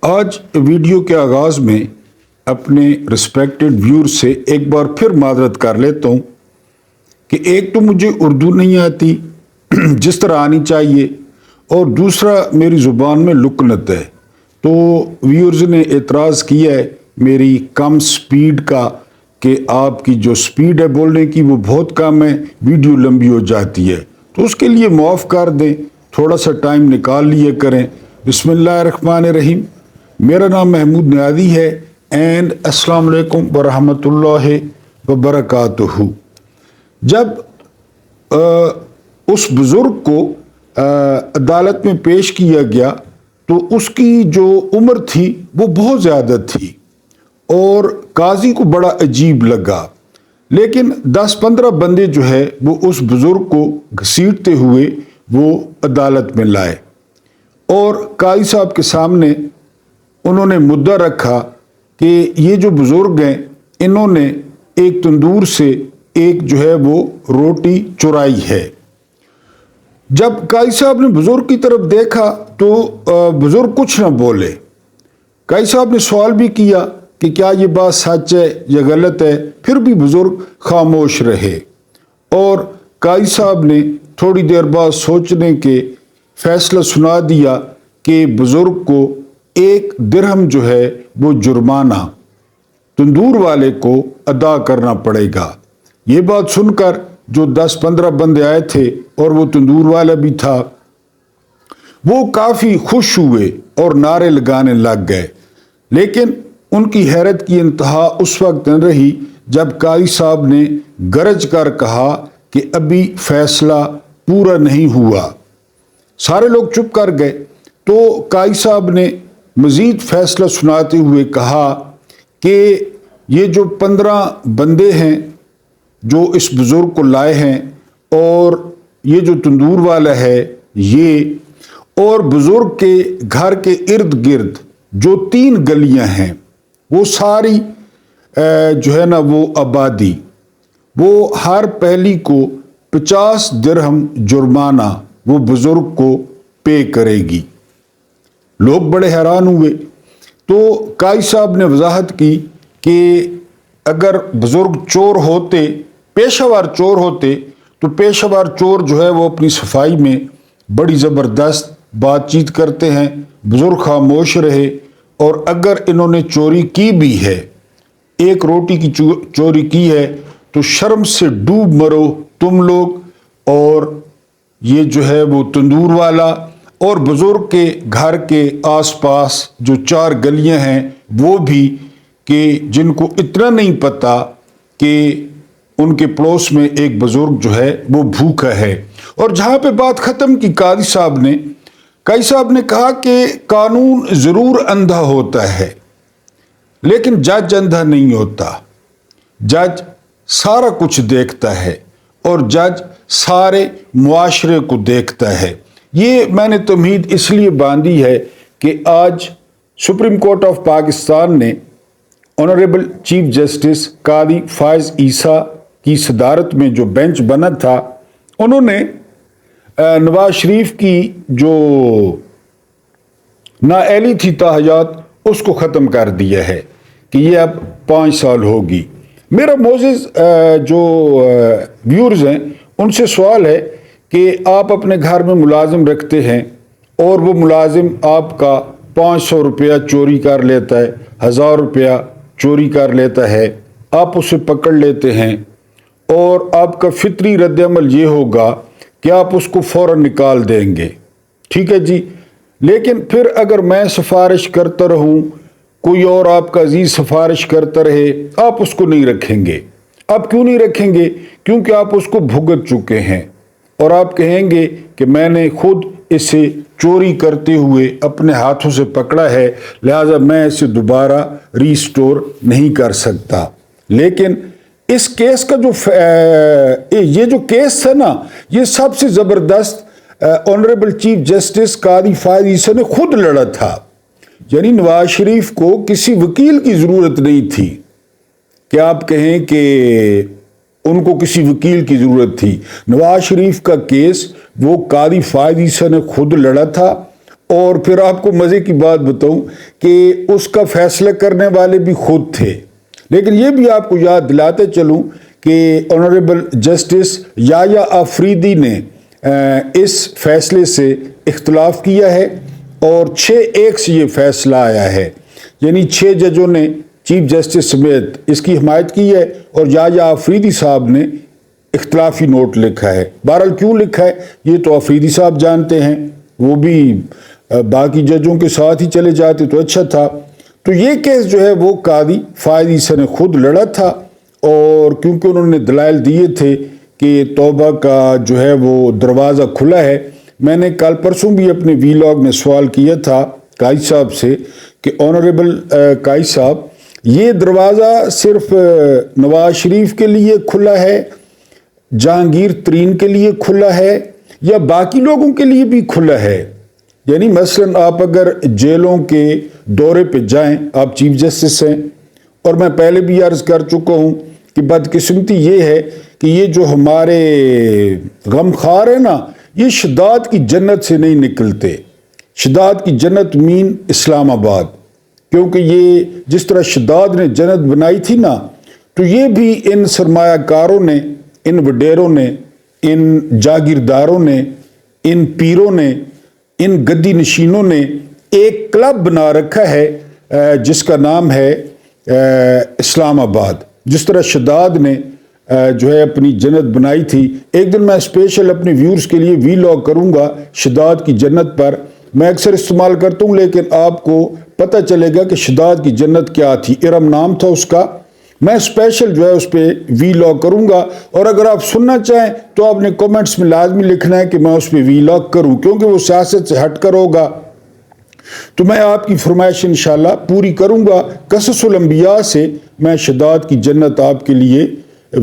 آج ویڈیو کے آغاز میں اپنے رسپیکٹڈ ویور سے ایک بار پھر معذرت کر لیتا ہوں کہ ایک تو مجھے اردو نہیں آتی جس طرح آنی چاہیے، اور دوسرا میری زبان میں لکنت ہے۔ تو ویورز نے اعتراض کیا ہے میری کم سپیڈ کا کہ آپ کی جو سپیڈ ہے بولنے کی وہ بہت کم ہے، ویڈیو لمبی ہو جاتی ہے، تو اس کے لیے معاف کر دیں، تھوڑا سا ٹائم نکال لیے کریں۔ بسم اللہ الرحمن الرحیم۔ میرا نام محمود نیازی ہے اینڈ السلام علیکم ورحمۃ اللہ وبرکاتہ۔ جب اس بزرگ کو عدالت میں پیش کیا گیا تو اس کی جو عمر تھی وہ بہت زیادہ تھی اور قاضی کو بڑا عجیب لگا، لیکن 10-15 بندے جو ہے وہ اس بزرگ کو گھسیٹتے ہوئے وہ عدالت میں لائے اور قاضی صاحب کے سامنے انہوں نے مدعا رکھا کہ یہ جو بزرگ ہیں انہوں نے ایک تندور سے ایک جو ہے وہ روٹی چرائی ہے۔ جب قاضی صاحب نے بزرگ کی طرف دیکھا تو بزرگ کچھ نہ بولے۔ قاضی صاحب نے سوال بھی کیا کہ کیا یہ بات سچ ہے یا غلط ہے، پھر بھی بزرگ خاموش رہے اور قاضی صاحب نے تھوڑی دیر بعد سوچنے کے فیصلہ سنا دیا کہ بزرگ کو 1 درہم جو ہے وہ جرمانہ تندور والے کو ادا کرنا پڑے گا۔ یہ بات سن کر جو 10-15 بندے آئے تھے اور وہ تندور والا بھی تھا وہ کافی خوش ہوئے اور نعرے لگانے لگ گئے، لیکن ان کی حیرت کی انتہا اس وقت نہ رہی جب قاضی صاحب نے گرج کر کہا کہ ابھی فیصلہ پورا نہیں ہوا۔ سارے لوگ چپ کر گئے تو قاضی صاحب نے مزید فیصلہ سناتے ہوئے کہا کہ یہ جو 15 بندے ہیں جو اس بزرگ کو لائے ہیں اور یہ جو تندور والا ہے یہ اور بزرگ کے گھر کے ارد گرد جو 3 گلیاں ہیں وہ ساری جو ہے نا وہ آبادی وہ ہر پہلی کو 50 درہم جرمانہ وہ بزرگ کو پے کرے گی۔ لوگ بڑے حیران ہوئے تو قاضی صاحب نے وضاحت کی کہ اگر بزرگ چور ہوتے، پیشہ ور چور ہوتے تو پیشہ ور چور جو ہے وہ اپنی صفائی میں بڑی زبردست بات چیت کرتے ہیں، بزرگ خاموش رہے، اور اگر انہوں نے چوری کی بھی ہے، 1 روٹی کی چوری کی ہے تو شرم سے ڈوب مرو تم لوگ اور یہ جو ہے وہ تندور والا اور بزرگ کے گھر کے آس پاس جو 4 گلیاں ہیں وہ بھی، کہ جن کو اتنا نہیں پتا کہ ان کے پڑوس میں ایک بزرگ جو ہے وہ بھوکا ہے۔ اور جہاں پہ بات ختم کی قاضی صاحب نے کہا کہ قانون ضرور اندھا ہوتا ہے لیکن جج اندھا نہیں ہوتا، جج سارا کچھ دیکھتا ہے اور جج سارے معاشرے کو دیکھتا ہے۔ یہ میں نے تمہید اس لیے باندھی ہے کہ آج سپریم کورٹ آف پاکستان نے آنریبل چیف جسٹس قاضی فائز عیسیٰ کی صدارت میں جو بینچ بنا تھا، انہوں نے نواز شریف کی جو نااہلی تھی تاحیات اس کو ختم کر دیا ہے کہ یہ اب 5 سال ہوگی۔ میرا معزز جو ویورز ہیں ان سے سوال ہے کہ آپ اپنے گھر میں ملازم رکھتے ہیں اور وہ ملازم آپ کا 500 روپیہ چوری کر لیتا ہے، 1000 روپیہ چوری کر لیتا ہے، آپ اسے پکڑ لیتے ہیں اور آپ کا فطری رد عمل یہ ہوگا کہ آپ اس کو فوراً نکال دیں گے، ٹھیک ہے جی۔ لیکن پھر اگر میں سفارش کرتا رہوں، کوئی اور آپ کا عزیز سفارش کرتا رہے، آپ اس کو نہیں رکھیں گے۔ آپ کیوں نہیں رکھیں گے؟ کیونکہ آپ اس کو بھگت چکے ہیں اور آپ کہیں گے کہ میں نے خود اسے چوری کرتے ہوئے اپنے ہاتھوں سے پکڑا ہے، لہٰذا میں اسے دوبارہ ریسٹور نہیں کر سکتا۔ لیکن اس کیس کا یہ جو کیس تھا نا، یہ سب سے زبردست آنریبل چیف جسٹس قاضی فائز عیسیٰ نے خود لڑا تھا۔ یعنی نواز شریف کو کسی وکیل کی ضرورت نہیں تھی کہ آپ کہیں کہ ان کو کسی وکیل کی ضرورت تھی۔ نواز شریف کا کیس وہ قاضی فائز عیسیٰ نے خود لڑا تھا اور پھر آپ کو مزے کی بات بتاؤں کہ اس کا فیصلہ کرنے والے بھی خود تھے. لیکن یہ بھی آپ کو یاد دلاتے چلوں کہ آنریبل جسٹس یحییٰ آفریدی نے اس فیصلے سے اختلاف کیا ہے اور 6-1 سے یہ فیصلہ آیا ہے. یعنی 6 ججوں نے چیف جسٹس سمیت اس کی حمایت کی ہے اور یحییٰ آفریدی صاحب نے اختلافی نوٹ لکھا ہے. بہرحال کیوں لکھا ہے یہ تو آفریدی صاحب جانتے ہیں، وہ بھی باقی ججوں کے ساتھ ہی چلے جاتے تو اچھا تھا. تو یہ کیس جو ہے وہ قاضی فائد عیسی نے خود لڑا تھا، اور کیونکہ انہوں نے دلائل دیے تھے کہ توبہ کا جو ہے وہ دروازہ کھلا ہے. میں نے کل پرسوں بھی اپنے ویلاگ میں سوال کیا تھا قائد صاحب سے کہ آنریبل قائد صاحب، یہ دروازہ صرف نواز شریف کے لیے کھلا ہے، جہانگیر ترین کے لیے کھلا ہے، یا باقی لوگوں کے لیے بھی کھلا ہے؟ یعنی مثلا آپ اگر جیلوں کے دورے پہ جائیں، آپ چیف جسٹس ہیں، اور میں پہلے بھی عرض کر چکا ہوں کہ بدقسمتی یہ ہے کہ یہ جو ہمارے غمخوار ہیں نا، یہ شداد کی جنت سے نہیں نکلتے. شداد کی جنت مین اسلام آباد، کیونکہ یہ جس طرح شداد نے جنت بنائی تھی نا، تو یہ بھی ان سرمایہ کاروں نے، ان وڈیروں نے، ان جاگیرداروں نے، ان پیروں نے، ان گدی نشینوں نے ایک کلب بنا رکھا ہے جس کا نام ہے اسلام آباد. جس طرح شداد نے جو ہے اپنی جنت بنائی تھی. ایک دن میں اسپیشل اپنے ویورز کے لیے ویلاگ کروں گا شداد کی جنت پر. میں اکثر استعمال کرتا ہوں لیکن آپ کو پتہ چلے گا کہ شداد کی جنت کیا تھی. ارم نام تھا اس کا. میں اسپیشل جو ہے اس پہ ویلاگ کروں گا، اور اگر آپ سننا چاہیں تو آپ نے کومنٹس میں لازمی لکھنا ہے کہ میں اس پہ ویلاگ کروں، کیونکہ وہ سیاست سے ہٹ کر ہوگا. تو میں آپ کی فرمائش انشاءاللہ پوری کروں گا. قصص الانبیاء سے میں شداد کی جنت آپ کے لیے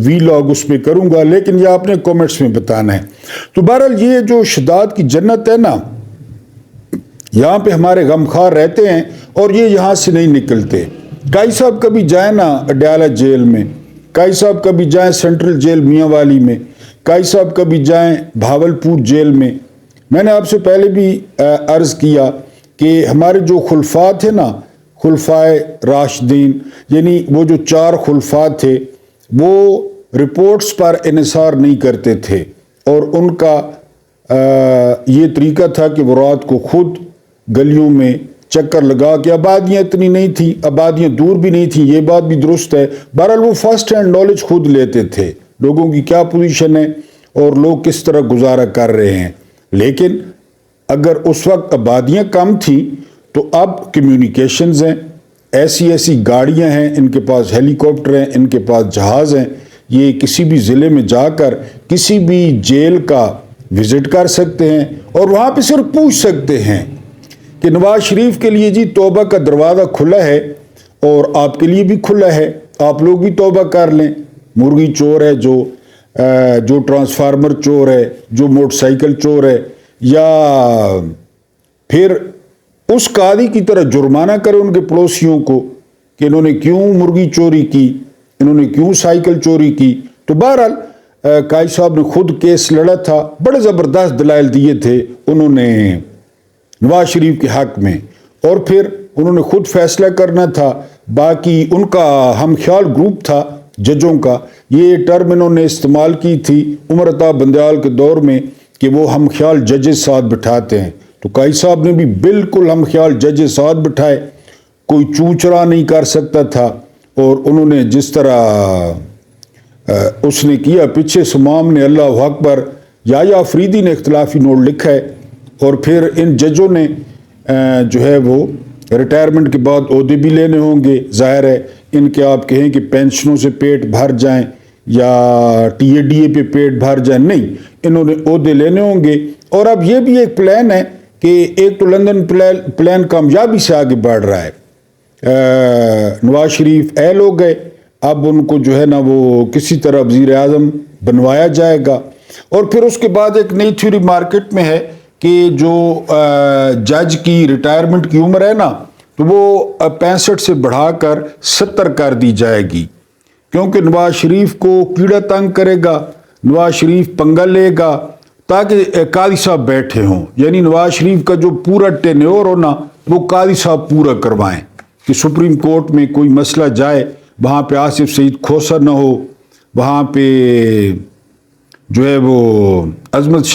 ویلاگ اس پہ کروں گا، لیکن یہ آپ نے کومنٹس میں بتانا ہے. تو بہرحال یہ جو شداد کی جنت ہے نا، یہاں پہ ہمارے غمخوار رہتے ہیں اور یہ یہاں سے نہیں نکلتے. قائد صاحب کبھی جائیں نا اڈیالہ جیل میں، قائد صاحب کبھی جائیں سینٹرل جیل میاں والی میں، قائد صاحب کبھی جائیں بھاولپور جیل میں. میں نے آپ سے پہلے بھی عرض کیا کہ ہمارے جو خلفاء تھے نا، خلفائے راشدین، یعنی وہ جو 4 خلفاء تھے، وہ رپورٹس پر انحصار نہیں کرتے تھے، اور ان کا یہ طریقہ تھا کہ وہ رات کو خود گلیوں میں چکر لگا کے، آبادیاں اتنی نہیں تھیں، آبادیاں دور بھی نہیں تھیں، یہ بات بھی درست ہے. بہرحال وہ فرسٹ ہینڈ نالج خود لیتے تھے، لوگوں کی کیا پوزیشن ہے اور لوگ کس طرح گزارا کر رہے ہیں. لیکن اگر اس وقت آبادیاں کم تھیں تو اب کمیونیکیشنز ہیں، ایسی گاڑیاں ہیں، ان کے پاس ہیلی کاپٹر ہیں، ان کے پاس جہاز ہیں. یہ کسی بھی ضلع میں جا کر کسی بھی جیل کا وزٹ کر سکتے ہیں اور وہاں پہ صرف پوچھ سکتے ہیں کہ نواز شریف کے لیے جی توبہ کا دروازہ کھلا ہے، اور آپ کے لیے بھی کھلا ہے، آپ لوگ بھی توبہ کر لیں. مرغی چور ہے جو ٹرانسفارمر چور ہے، جو موٹر سائیکل چور ہے، یا پھر اس قاضی کی طرح جرمانہ کرے ان کے پڑوسیوں کو کہ انہوں نے کیوں مرغی چوری کی، انہوں نے کیوں سائیکل چوری کی. تو بہرحال قائد صاحب نے خود کیس لڑا تھا، بڑے زبردست دلائل دیے تھے انہوں نے نواز شریف کے حق میں، اور پھر انہوں نے خود فیصلہ کرنا تھا. باقی ان کا ہم خیال گروپ تھا ججوں کا. یہ ٹرم انہوں نے استعمال کی تھی عمر عطا بندیال کے دور میں کہ وہ ہم خیال ججز ساتھ بٹھاتے ہیں. تو قائد صاحب نے بھی بالکل ہم خیال ججز ساتھ بٹھائے، کوئی چوچرا نہیں کر سکتا تھا. اور انہوں نے جس طرح اس نے کیا، پیچھے سمام نے اللہ اکبر، یحییٰ آفریدی نے اختلافی نوٹ لکھا ہے. اور پھر ان ججوں نے جو ہے وہ ریٹائرمنٹ کے بعد عہدے بھی لینے ہوں گے. ظاہر ہے ان کے آپ کہیں کہ پینشنوں سے پیٹ بھر جائیں یا ٹی اے ڈی اے پہ پیٹ بھر جائیں، نہیں، انہوں نے عہدے لینے ہوں گے. اور اب یہ بھی ایک پلان ہے کہ ایک تو لندن پلان کامیابی سے آگے بڑھ رہا ہے. نواز شریف اہل ہو گئے، اب ان کو جو ہے نا وہ کسی طرح وزیر اعظم بنوایا جائے گا. اور پھر اس کے بعد ایک نئی تھیوری مارکیٹ میں ہے کہ جو جج کی ریٹائرمنٹ کی عمر ہے نا، تو وہ 65 سے بڑھا کر 70 کر دی جائے گی، کیونکہ نواز شریف کو کیڑا تنگ کرے گا، نواز شریف پنگا لے گا، تاکہ قاضی صاحب بیٹھے ہوں، یعنی نواز شریف کا جو پورا ٹینیور ہو نا وہ قاضی صاحب پورا کروائیں، کہ سپریم کورٹ میں کوئی مسئلہ جائے وہاں پہ آصف سعید کھوسا نہ ہو، وہاں پہ جو ہے وہ عظمت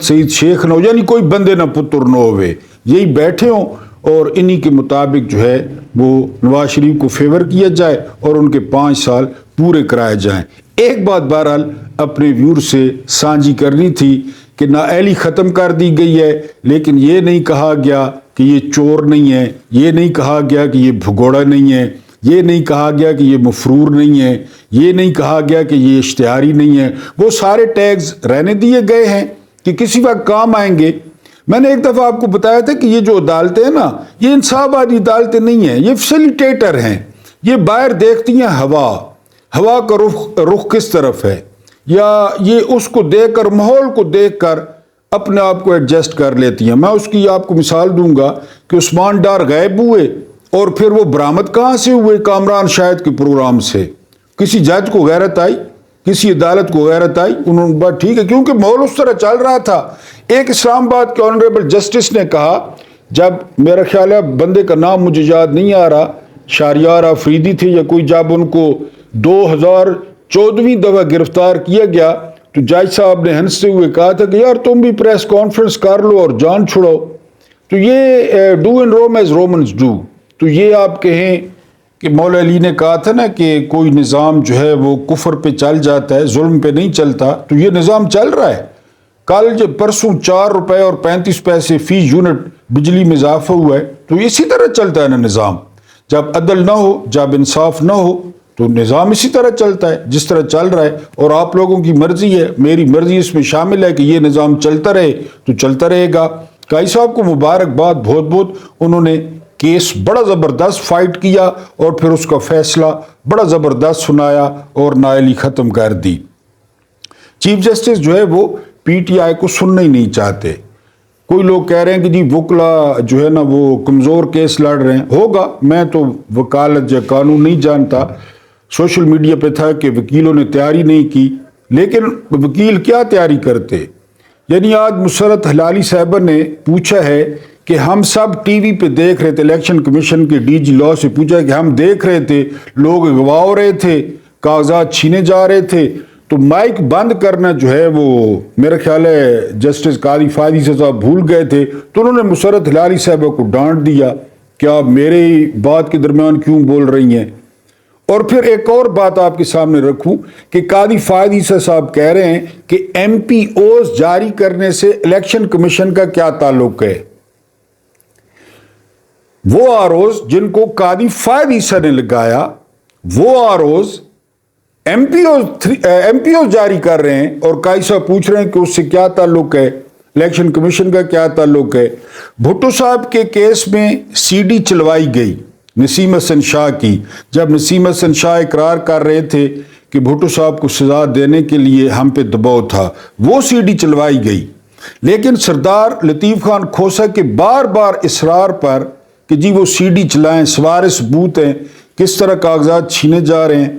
سعید شیخ نہ ہو، یعنی کوئی بندے نہ پتر نہ ہوئے، یہی بیٹھے ہوں اور انہی کے مطابق جو ہے وہ نواز شریف کو فیور کیا جائے اور ان کے 5 سال پورے کرائے جائیں۔ ایک بات بہرحال اپنے ویور سے سانجھی کرنی تھی کہ نااہلی ختم کر دی گئی ہے، لیکن یہ نہیں کہا گیا کہ یہ چور نہیں ہے، یہ نہیں کہا گیا کہ یہ بھگوڑا نہیں ہے، یہ نہیں کہا گیا کہ یہ مفرور نہیں ہے، یہ نہیں کہا گیا کہ یہ اشتہاری نہیں ہے۔ وہ سارے ٹیگز رہنے دیے گئے ہیں کہ کسی وقت کام آئیں گے۔ میں نے ایک دفعہ آپ کو بتایا تھا کہ یہ جو عدالتیں ہیں نا، یہ انصاف والی عدالتیں نہیں ہیں، یہ فیسیلیٹیٹر ہیں۔ یہ باہر دیکھتی ہیں ہوا کا رخ کس طرف ہے، یا یہ اس کو دیکھ کر، ماحول کو دیکھ کر اپنے آپ کو ایڈجسٹ کر لیتی ہیں۔ میں اس کی آپ کو مثال دوں گا کہ عثمان ڈار غائب ہوئے اور پھر وہ برآمد کہاں سے ہوئے؟ کامران شاہد کے پروگرام سے۔ کسی جج کو غیرت آئی، کسی عدالت کو غیرت آئی، انہوں نے بات ٹھیک ہے، کیونکہ ماحول اس طرح چل رہا تھا۔ ایک اسلام آباد کے آنریبل جسٹس نے کہا، جب میرا خیال ہے بندے کا نام مجھے یاد نہیں آ رہا، شہریار آفریدی تھے یا کوئی، جب ان کو 2014 دفعہ گرفتار کیا گیا تو جج صاحب نے ہنستے ہوئے کہا تھا کہ یار تم بھی پریس کانفرنس کر لو اور جان چھڑو۔ تو یہ do in room as Romans do, تو یہ آپ کہیں کہ مولا علی نے کہا تھا نا کہ کوئی نظام جو ہے وہ کفر پہ چل جاتا ہے، ظلم پہ نہیں چلتا، تو یہ نظام چل رہا ہے۔ کل جب پرسوں 4 روپے اور 35 پیسے فی یونٹ بجلی میں اضافہ ہوا ہے، تو اسی طرح چلتا ہے نا نظام۔ جب عدل نہ ہو، جب انصاف نہ ہو، تو نظام اسی طرح چلتا ہے جس طرح چل رہا ہے۔ اور آپ لوگوں کی مرضی ہے، میری مرضی اس میں شامل ہے کہ یہ نظام چلتا رہے تو چلتا رہے گا۔ قاضی صاحب کو مبارکباد، بہت بہت، انہوں نے کیس بڑا زبردست فائٹ کیا اور پھر اس کا فیصلہ بڑا زبردست سنایا اور نااہلی ختم کر دی۔ چیف جسٹس جو ہے وہ پی ٹی آئی کو سننا ہی نہیں چاہتے۔ کوئی لوگ کہہ رہے ہیں کہ جی وکلا جو ہے نا وہ کمزور کیس لڑ رہے ہیں، ہوگا، میں تو وکالت یا قانون نہیں جانتا، سوشل میڈیا پہ تھا کہ وکیلوں نے تیاری نہیں کی، لیکن وکیل کیا تیاری کرتے؟ یعنی آج مسرت ہلالی صاحبہ نے پوچھا ہے کہ ہم سب ٹی وی پہ دیکھ رہے تھے، الیکشن کمیشن کے ڈی جی لا سے پوچھا کہ ہم دیکھ رہے تھے لوگ اغوا ہو رہے تھے، کاغذات چھینے جا رہے تھے، تو مائک بند کرنا جو ہے وہ میرا خیال ہے جسٹس قاضی فادی صاحب بھول گئے تھے، تو انہوں نے مسرت ہلالی صاحبہ کو ڈانٹ دیا کہ آپ میرے بات کے درمیان کیوں بول رہی ہیں۔ اور پھر ایک اور بات آپ کے سامنے رکھوں کہ قاضی فادی صاحب کہہ رہے ہیں کہ ایم پی اوز جاری کرنے سے الیکشن کمیشن کا کیا تعلق ہے؟ وہ آروز جن کو قاضی فادی نے لگایا، وہ آروز ایم پی اوز جاری کر رہے ہیں اور قاضی صاحب پوچھ رہے ہیں کہ اس سے کیا تعلق ہے، الیکشن کمیشن کا کیا تعلق ہے۔ بھٹو صاحب کے کیس میں سی ڈی چلوائی گئی نسیم حسن شاہ کی، جب نسیم حسن شاہ اقرار کر رہے تھے کہ بھٹو صاحب کو سزا دینے کے لیے ہم پہ دباؤ تھا، وہ سی ڈی چلوائی گئی۔ لیکن سردار لطیف خان کھوسا کے بار بار اصرار پر کہ جی وہ سی ڈی چلائیں، سوارے ثبوت ہیں، کس طرح کاغذات چھینے جا رہے ہیں،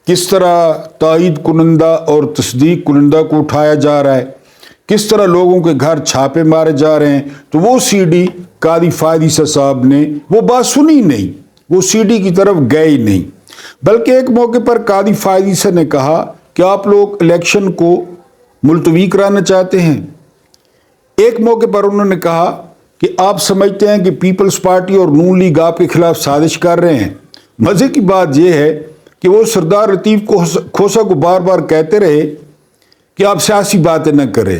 کس طرح تائید کنندہ اور تصدیق کنندہ کو اٹھایا جا رہا ہے، کس طرح لوگوں کے گھر چھاپے مارے جا رہے ہیں، تو وہ سی ڈی قاضی فادی صاحب نے وہ بات سنی نہیں، وہ سی ڈی کی طرف گئے ہی نہیں۔ بلکہ ایک موقع پر قاضی فادی صاحب نے کہا کہ آپ لوگ الیکشن کو ملتوی کرانا چاہتے ہیں۔ ایک موقع پر انہوں نے کہا کہ آپ سمجھتے ہیں کہ پیپلز پارٹی اور نون لیگ آپ کے خلاف سازش کر رہے ہیں۔ مزے کی بات یہ ہے کہ وہ سردار لطیف کھوسا کو بار بار کہتے رہے کہ آپ سیاسی باتیں نہ کریں،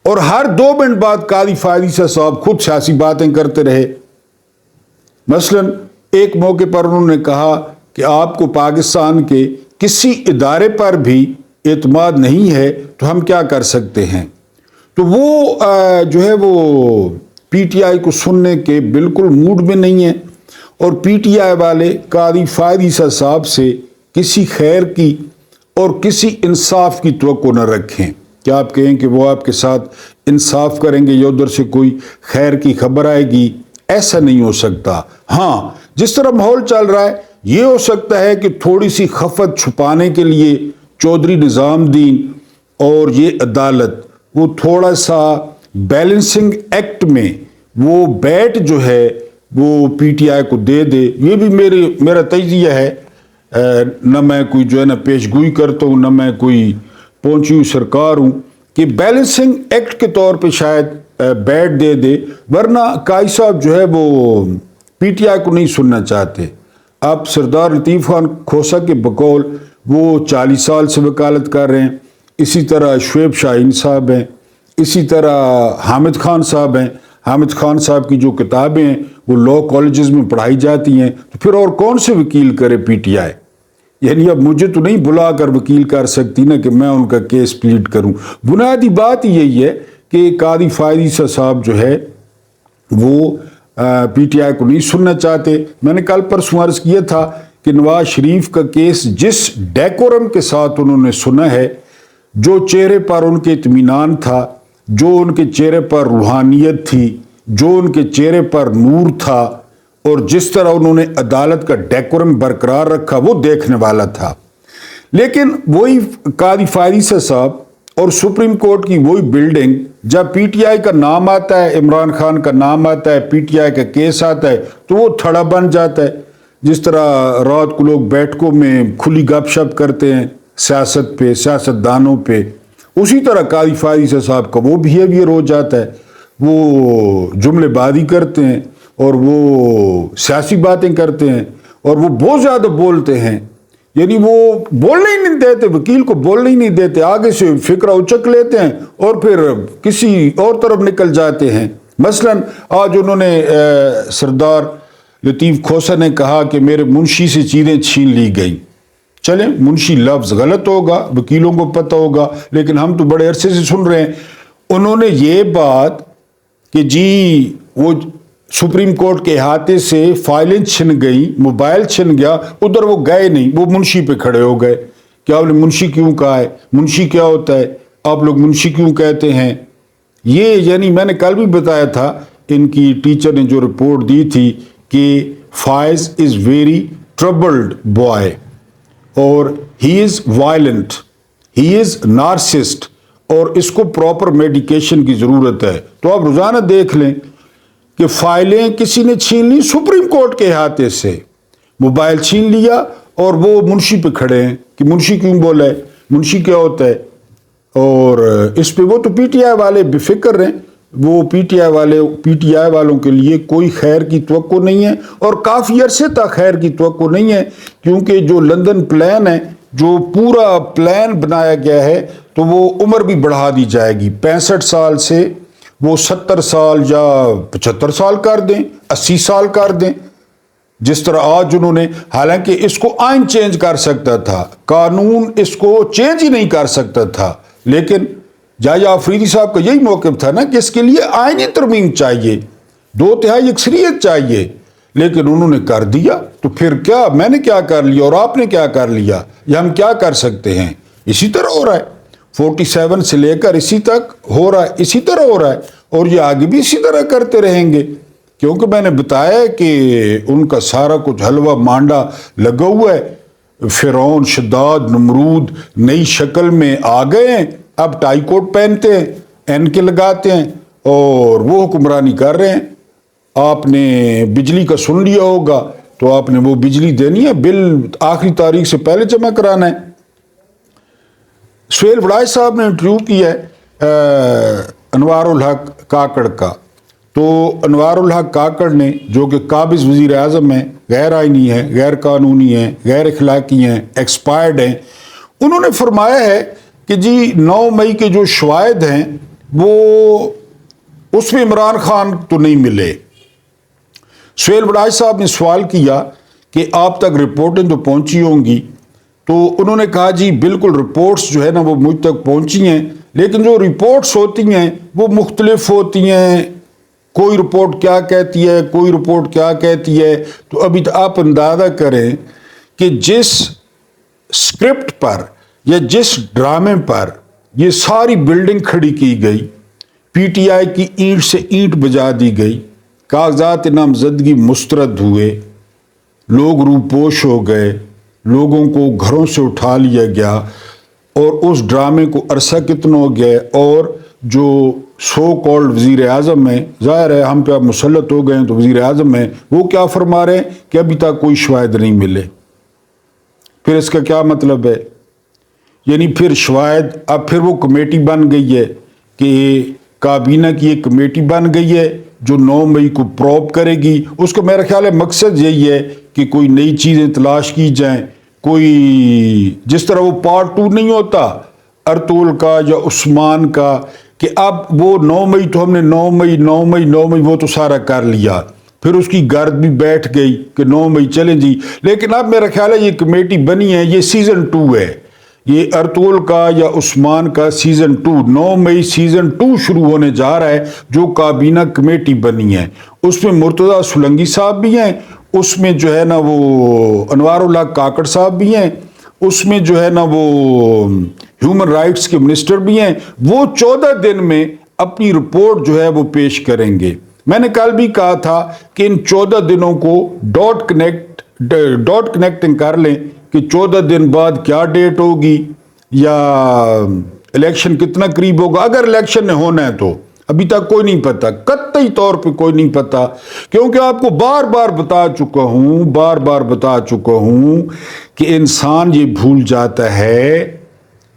اور ہر 2 منٹ بعد قاضی فادی صاحب خود سیاسی باتیں کرتے رہے۔ مثلا ایک موقع پر انہوں نے کہا کہ آپ کو پاکستان کے کسی ادارے پر بھی اعتماد نہیں ہے تو ہم کیا کر سکتے ہیں۔ تو وہ جو ہے وہ پی ٹی آئی کو سننے کے بالکل موڈ میں نہیں ہے، اور پی ٹی آئی والے قاضی فادی صاحب سے کسی خیر کی اور کسی انصاف کی توقع نہ رکھیں کہ آپ کہیں کہ وہ آپ کے ساتھ انصاف کریں گے یا ادھر سے کوئی خیر کی خبر آئے گی، ایسا نہیں ہو سکتا۔ ہاں، جس طرح ماحول چل رہا ہے یہ ہو سکتا ہے کہ تھوڑی سی خفت چھپانے کے لیے چودھری نظام الدین اور یہ عدالت وہ تھوڑا سا بیلنسنگ ایکٹ میں وہ بیٹ جو ہے وہ پی ٹی آئی کو دے دے. یہ بھی میرا تجزیہ ہے. نہ میں کوئی جو ہے نا پیش گوئی کرتا ہوں، نہ میں کوئی پہنچی ہوئی سرکار ہوں، کہ بیلنسنگ ایکٹ کے طور پہ شاید بیٹ دے دے. ورنہ قائد صاحب جو ہے وہ پی ٹی آئی کو نہیں سننا چاہتے. اب سردار لطیف خان کھوسہ کے بقول وہ 40 سال سے وکالت کر رہے ہیں. اسی طرح شعیب شاہین صاحب ہیں، اسی طرح حامد خان صاحب ہیں. حامد خان صاحب کی جو کتابیں ہیں وہ لاء کالجز میں پڑھائی جاتی ہیں. تو پھر اور کون سے وکیل کرے پی ٹی آئی؟ یعنی اب مجھے تو نہیں بلا کر وکیل کر سکتی نا کہ میں ان کا کیس پلیڈ کروں. بنیادی بات یہی ہے کہ قاضی فائز عیسیٰ صاحب جو ہے وہ پی ٹی آئی کو نہیں سننا چاہتے. میں نے کل پرسوں عرض کیا تھا کہ نواز شریف کا کیس جس ڈیکورم کے ساتھ انہوں نے سنا ہے، جو چہرے پر ان کے اطمینان تھا، جو ان کے چہرے پر روحانیت تھی، جو ان کے چہرے پر نور تھا، اور جس طرح انہوں نے عدالت کا ڈیکورم برقرار رکھا، وہ دیکھنے والا تھا. لیکن وہی قاضی فائز عیسیٰ صاحب اور سپریم کورٹ کی وہی بلڈنگ، جب پی ٹی آئی کا نام آتا ہے، عمران خان کا نام آتا ہے، پی ٹی آئی کا کیس آتا ہے، تو وہ تھڑا بن جاتا ہے. جس طرح رات کو لوگ بیٹھکوں میں کھلی گپ شپ کرتے ہیں سیاست پہ، سیاست دانوں پہ، اسی طرح قاضی فائز عیسیٰ صاحب کا وہ بیہیویئر ہو جاتا ہے. وہ جملے بازی کرتے ہیں اور وہ سیاسی باتیں کرتے ہیں اور وہ بہت زیادہ بولتے ہیں. یعنی وہ بولنے ہی نہیں دیتے، وکیل کو بولنے ہی نہیں دیتے، آگے سے فکرہ اچک لیتے ہیں اور پھر کسی اور طرف نکل جاتے ہیں. مثلا آج انہوں نے سردار لطیف کھوسہ نے کہا کہ میرے منشی سے چیزیں چھین لی گئیں. چلیں، منشی لفظ غلط ہوگا، وکیلوں کو پتہ ہوگا، لیکن ہم تو بڑے عرصے سے سن رہے ہیں. انہوں نے یہ بات کہ جی وہ سپریم کورٹ کے احاطے سے فائلیں چھن گئی، موبائل چھن گیا، ادھر وہ گئے نہیں، وہ منشی پہ کھڑے ہو گئے کہ آپ نے منشی کیوں کہا ہے، منشی کیا ہوتا ہے، آپ لوگ منشی کیوں کہتے ہیں. یہ یعنی میں نے کل بھی بتایا تھا، ان کی ٹیچر نے جو رپورٹ دی تھی کہ فائز از ویری ٹربلڈ بوائے اور ہی از وائلنٹ، ہی از نارسسٹ، اور اس کو پراپر میڈیکیشن کی ضرورت ہے. تو آپ روزانہ دیکھ لیں کہ فائلیں کسی نے چھین لی سپریم کورٹ کے احاطے سے، موبائل چھین لیا اور وہ منشی پہ کھڑے ہیں کہ منشی کیوں بولا ہے، منشی کیا ہوتا ہے. اور اس پہ وہ تو پی ٹی آئی والے بے فکر ہیں. وہ پی ٹی آئی والوں کے لیے کوئی خیر کی توقع نہیں ہے اور کافی عرصے تک خیر کی توقع نہیں ہے، کیونکہ جو لندن پلان ہے، جو پورا پلان بنایا گیا ہے، تو وہ عمر بھی بڑھا دی جائے گی. 65 سال سے وہ 70 سال یا 75 سال کر دیں، 80 سال کر دیں. جس طرح آج انہوں نے، حالانکہ اس کو آئین چینج کر سکتا تھا، قانون اس کو چینج ہی نہیں کر سکتا تھا، لیکن جایا آفریدی صاحب کا یہی موقف تھا نا کہ اس کے لیے آئینی ترمیم چاہیے، 2/3 اکثریت چاہیے، لیکن انہوں نے کر دیا. تو پھر کیا میں نے کیا کر لیا اور آپ نے کیا کر لیا، یا ہم کیا کر سکتے ہیں؟ اسی طرح ہو رہا ہے، 47 سے لے کر اسی تک ہو رہا ہے، اسی طرح ہو رہا ہے، اور یہ آگے بھی اسی طرح کرتے رہیں گے. کیونکہ میں نے بتایا کہ ان کا سارا کچھ حلوہ مانڈا لگا ہوا ہے. فرعون، شداد، نمرود نئی شکل میں آ گئے ہیں. اب ٹائی کوٹ پہنتے ہیں، این کے لگاتے ہیں اور وہ حکمرانی کر رہے ہیں. آپ نے بجلی کا سن لیا ہوگا، تو آپ نے وہ بجلی دینی ہے، بل آخری تاریخ سے پہلے جمع کرانا ہے. سہیل وڑائچ صاحب نے انٹرویو کیا ہے انوار الحق کاکڑ کا. تو انوار الحق کاکڑ نے، جو کہ قابض وزیر اعظم ہیں، غیر آئینی ہیں، غیر قانونی ہیں، غیر اخلاقی ہیں، ایکسپائرڈ ہیں، انہوں نے فرمایا ہے کہ جی 9 مئی کے جو شواہد ہیں وہ اس میں عمران خان تو نہیں ملے. سہیل وڑائچ صاحب نے سوال کیا کہ آپ تک رپورٹیں تو پہنچی ہوں گی، تو انہوں نے کہا جی بالکل رپورٹس جو ہے نا وہ مجھ تک پہنچی ہیں، لیکن جو رپورٹس ہوتی ہیں وہ مختلف ہوتی ہیں. کوئی رپورٹ کیا کہتی ہے، کوئی رپورٹ کیا کہتی ہے. تو ابھی تو آپ اندازہ کریں کہ جس سکرپٹ پر یا جس ڈرامے پر یہ ساری بلڈنگ کھڑی کی گئی، پی ٹی آئی کی اینٹ سے اینٹ بجا دی گئی، کاغذات نامزدگی مسترد ہوئے، لوگ روپوش ہو گئے، لوگوں کو گھروں سے اٹھا لیا گیا، اور اس ڈرامے کو عرصہ کتنا ہو گیا، اور جو سو کالڈ وزیر اعظم ہیں، ظاہر ہے ہم پہ اب مسلط ہو گئے ہیں تو وزیر اعظم ہیں، وہ کیا فرما رہے ہیں کہ ابھی تک کوئی شواہد نہیں ملے. پھر اس کا کیا مطلب ہے؟ یعنی پھر شواہد، اب پھر وہ کمیٹی بن گئی ہے کہ کابینہ کی ایک کمیٹی بن گئی ہے جو 9 مئی کو پروب کرے گی. اس کا میرا خیال ہے مقصد یہی ہے کہ کوئی نئی چیزیں تلاش کی جائیں، کوئی جس طرح وہ پارٹ 2 نہیں ہوتا ارطغرل کا یا عثمان کا، کہ اب وہ 9 مئی تو ہم نے 9 مئی وہ تو سارا کر لیا، پھر اس کی گرد بھی بیٹھ گئی کہ 9 مئی چلیں جی. لیکن اب میرا خیال ہے یہ کمیٹی بنی ہے، یہ سیزن 2 ہے، یہ ارطغرل کا یا عثمان کا سیزن 2، 9 مئی سیزن 2 شروع ہونے جا رہا ہے جو کابینہ کمیٹی بنی ہے. اس میں مرتضیٰ سولنگی صاحب بھی ہیں، اس میں جو ہے نا وہ انوار اللہ کاکڑ صاحب بھی ہیں، اس میں جو ہے نا وہ ہیومن رائٹس کے منسٹر بھی ہیں. وہ 14 دن میں اپنی رپورٹ جو ہے وہ پیش کریں گے. میں نے کل بھی کہا تھا کہ ان 14 دنوں کو ڈاٹ کنیکٹنگ کر لیں کہ 14 دن بعد کیا ڈیٹ ہوگی یا الیکشن کتنا قریب ہوگا. اگر الیکشن نے ہونا ہے تو ابھی تک کوئی نہیں پتا، قطعی طور پہ کوئی نہیں پتا، کیونکہ آپ کو بار بار بتا چکا ہوں کہ انسان یہ بھول جاتا ہے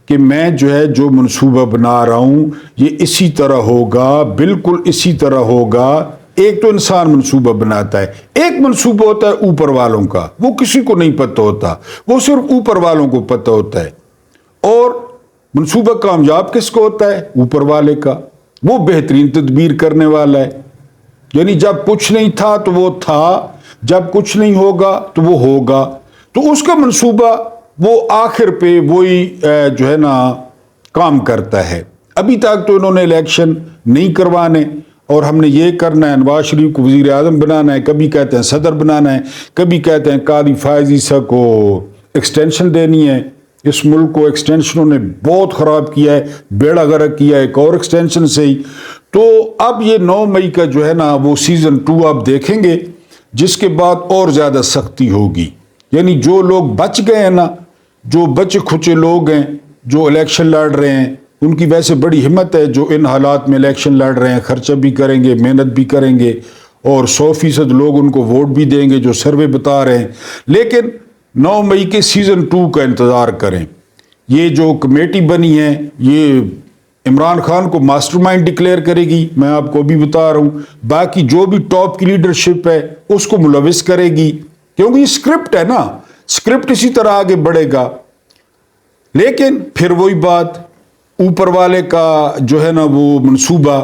کہ میں جو منصوبہ بنا رہا ہوں یہ اسی طرح ہوگا، بالکل اسی طرح ہوگا. ایک تو انسان منصوبہ بناتا ہے، ایک منصوبہ ہوتا ہے اوپر والوں کا، وہ کسی کو نہیں پتہ ہوتا، وہ صرف اوپر والوں کو پتہ ہوتا ہے. اور منصوبہ کامیاب کس کو ہوتا ہے؟ اوپر والے کا. وہ بہترین تدبیر کرنے والا ہے. یعنی جب کچھ نہیں تھا تو وہ تھا، جب کچھ نہیں ہوگا تو وہ ہوگا. تو اس کا منصوبہ وہ آخر پہ وہی جو ہے نا کام کرتا ہے. ابھی تک تو انہوں نے الیکشن نہیں کروانے اور ہم نے یہ کرنا ہے، نواز شریف کو وزیر اعظم بنانا ہے، کبھی کہتے ہیں صدر بنانا ہے، کبھی کہتے ہیں قاضی فائز عیسیٰ کو ایکسٹینشن دینی ہے. اس ملک کو ایکسٹینشنوں نے بہت خراب کیا ہے، بیڑا غرق کیا ہے ایک اور ایکسٹینشن سے ہی. تو اب یہ 9 مئی کا جو ہے نا وہ سیزن 2 آپ دیکھیں گے، جس کے بعد اور زیادہ سختی ہوگی. یعنی جو لوگ بچ گئے ہیں نا، جو بچے کھچے لوگ ہیں جو الیکشن لڑ رہے ہیں، ان کی ویسے بڑی ہمت ہے جو ان حالات میں الیکشن لڑ رہے ہیں، خرچہ بھی کریں گے، محنت بھی کریں گے اور 100% لوگ ان کو ووٹ بھی دیں گے جو سروے بتا رہے ہیں. لیکن 9 مئی کے سیزن 2 کا انتظار کریں. یہ جو کمیٹی بنی ہے یہ عمران خان کو ماسٹر مائنڈ ڈکلیئر کرے گی، میں آپ کو بھی بتا رہا ہوں. باقی جو بھی ٹاپ کی لیڈرشپ ہے اس کو ملوث کرے گی، کیونکہ یہ سکرپٹ ہے نا، سکرپٹ اسی طرح آگے بڑھے گا. لیکن پھر وہی بات، اوپر والے کا جو ہے نا وہ منصوبہ.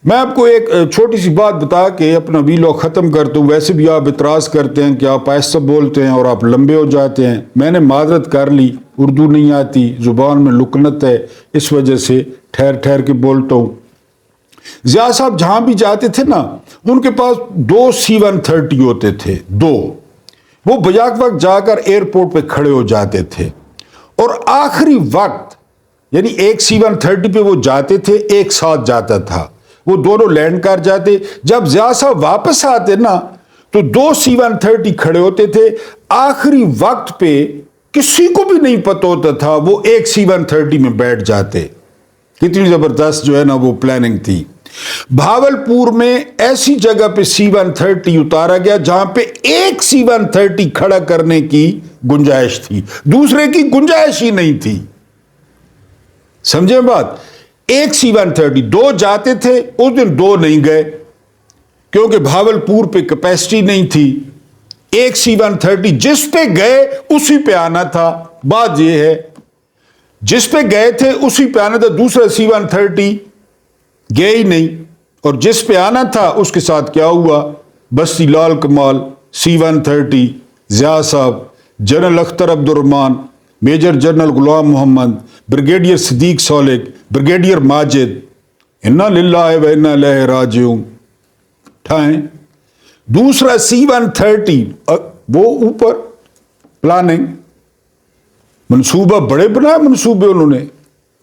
میں آپ کو ایک چھوٹی سی بات بتا کے اپنا ویلوگ ختم کرتا ہوں. ویسے بھی آپ اعتراض کرتے ہیں کہ آپ آہستہ بولتے ہیں اور آپ لمبے ہو جاتے ہیں. میں نے معذرت کر لی، اردو نہیں آتی، زبان میں لکنت ہے، اس وجہ سے ٹھہر کے بولتا ہوں. ضیاء صاحب جہاں بھی جاتے تھے نا ان کے پاس 2 C-130 ہوتے تھے، 2. وہ بیک وقت جا کر ایئرپورٹ پہ کھڑے ہو جاتے تھے اور آخری وقت یعنی ایک C-130 پہ وہ جاتے تھے، ایک ساتھ جاتا تھا، وہ دونوں لینڈ کر جاتے. جب ضیاء صاحب واپس آتے نا تو 2 C-130 کھڑے ہوتے تھے. آخری وقت پہ کسی کو بھی نہیں پتہ ہوتا تھا، وہ ایک C-130 میں بیٹھ جاتے. کتنی زبردست جو ہے نا وہ پلاننگ تھی. بھاولپور میں ایسی جگہ پہ C-130 اتارا گیا جہاں پہ ایک C-130 کھڑا کرنے کی گنجائش تھی، دوسرے کی گنجائش ہی نہیں تھی. سمجھے بات؟ ایک C-130، 2 جاتے تھے، اس دن 2 نہیں گئے کیونکہ بھاولپور پہ کیپیسٹی نہیں تھی. ایک C-130 جس پہ گئے اسی پہ آنا تھا. بات یہ ہے جس پہ گئے تھے اسی پہ آنا تھا، دوسرا C-130 گئے ہی نہیں. اور جس پہ آنا تھا اس کے ساتھ کیا ہوا؟ بستی لال کمال، C-130، ضیاء صاحب، جنرل اختر عبد الرحمان، میجر جنرل غلام محمد، بریگیڈیئر صدیق سولک، بریگیڈیئر ماجد، انا للہ و انا الیہ راجعون ٹھائیں. دوسرا C-130 وہ اوپر پلاننگ، منصوبہ بڑے بنائے منصوبے انہوں نے،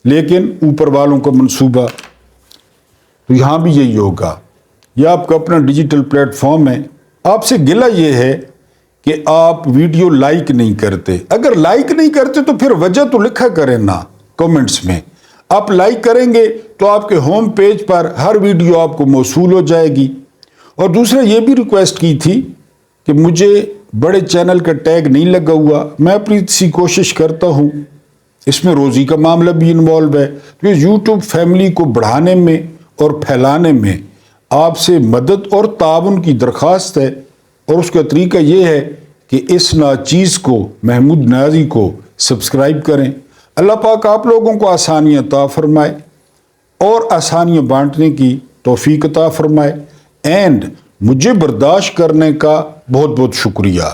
لیکن اوپر والوں کا منصوبہ. تو یہاں بھی یہی ہوگا. یہ آپ کا اپنا ڈیجیٹل پلیٹ فارم ہے، آپ سے گلہ یہ ہے کہ آپ ویڈیو لائک نہیں کرتے. اگر لائک نہیں کرتے تو پھر وجہ تو لکھا کریں نا کمنٹس میں. آپ لائک کریں گے تو آپ کے ہوم پیج پر ہر ویڈیو آپ کو موصول ہو جائے گی۔ اور دوسرا یہ بھی ریکویسٹ کی تھی کہ مجھے بڑے چینل کا ٹیگ نہیں لگا ہوا، میں اپنی سی کوشش کرتا ہوں، اس میں روزی کا معاملہ بھی انوالو ہے، تو یوٹیوب فیملی کو بڑھانے میں اور پھیلانے میں آپ سے مدد اور تعاون کی درخواست ہے، اور اس کا طریقہ یہ ہے کہ اس ناچیز کو، محمود نیازی کو سبسکرائب کریں۔ اللہ پاک آپ لوگوں کو آسانیاں عطا فرمائے اور آسانیاں بانٹنے کی توفیق عطا فرمائے، اینڈ مجھے برداشت کرنے کا بہت بہت شکریہ۔